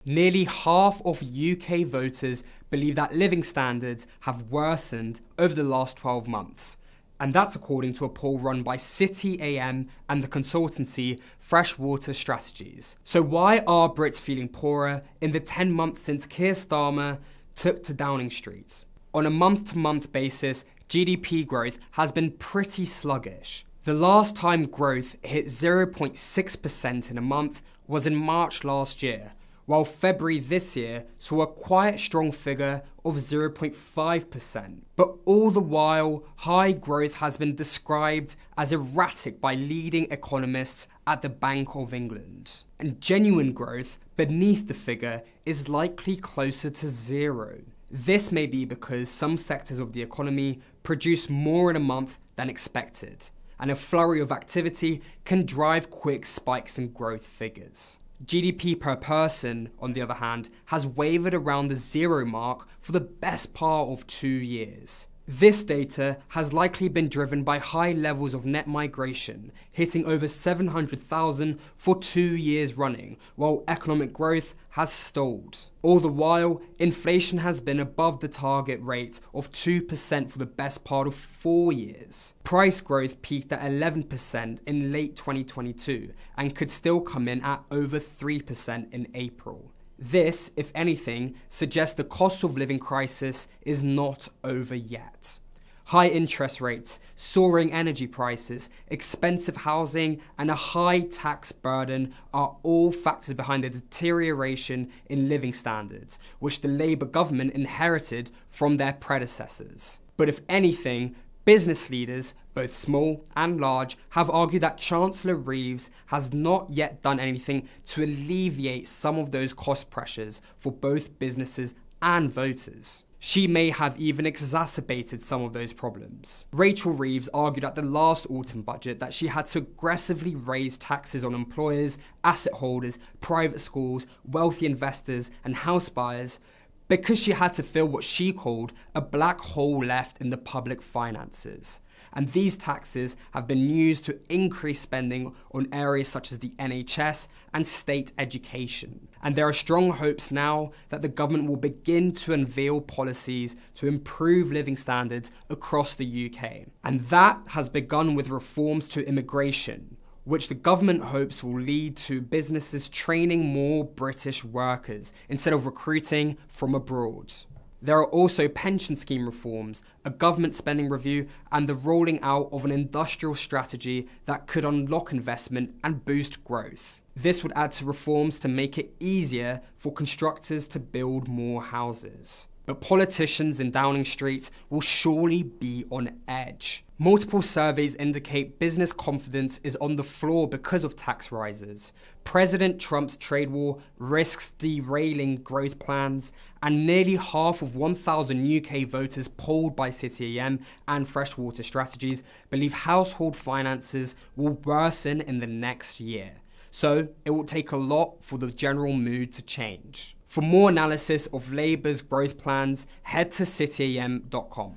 Nearly half of UK voters believe that living standards have worsened over the last 12 months. And that's according to a poll run by City AM and the consultancy Freshwater Strategies. So why are Brits feeling poorer in the 10 months since Keir Starmer took to Downing Street? On a month-to-month basis, GDP growth has been pretty sluggish. The last time growth hit 0.6% in a month was in March last year, while February this year saw a quite strong figure of 0.5%. But all the while, high growth has been described as erratic by leading economists at the Bank of England. And genuine growth beneath the figure is likely closer to zero. This may be because some sectors of the economy produce more in a month than expected, and a flurry of activity can drive quick spikes in growth figures. GDP per person, on the other hand, has wavered around the zero mark for the best part of 2 years. This data has likely been driven by high levels of net migration, hitting over 700,000 for 2 years running, while economic growth has stalled. All the while, inflation has been above the target rate of 2% for the best part of 4 years. Price growth peaked at 11% in late 2022 and could still come in at over 3% in April. This, if anything, suggests the cost of living crisis is not over yet. High interest rates, soaring energy prices, expensive housing, and a high tax burden are all factors behind the deterioration in living standards, which the Labour government inherited from their predecessors. But if anything, business leaders, both small and large, have argued that Chancellor Reeves has not yet done anything to alleviate some of those cost pressures for both businesses and voters. She may have even exacerbated some of those problems. Rachel Reeves argued at the last autumn budget that she had to aggressively raise taxes on employers, asset holders, private schools, wealthy investors, and house buyers because she had to fill what she called a black hole left in the public finances. And these taxes have been used to increase spending on areas such as the NHS and state education. And there are strong hopes now that the government will begin to unveil policies to improve living standards across the UK. And that has begun with reforms to immigration, which the government hopes will lead to businesses training more British workers instead of recruiting from abroad. There are also pension scheme reforms, a government spending review, and the rolling out of an industrial strategy that could unlock investment and boost growth. This would add to reforms to make it easier for constructors to build more houses. But politicians in Downing Street will surely be on edge. Multiple surveys indicate business confidence is on the floor because of tax rises. President Trump's trade war risks derailing growth plans, and nearly half of 1,000 UK voters polled by City AM and Freshwater Strategies believe household finances will worsen in the next year. So it will take a lot for the general mood to change. For more analysis of Labour's growth plans, head to cityam.com.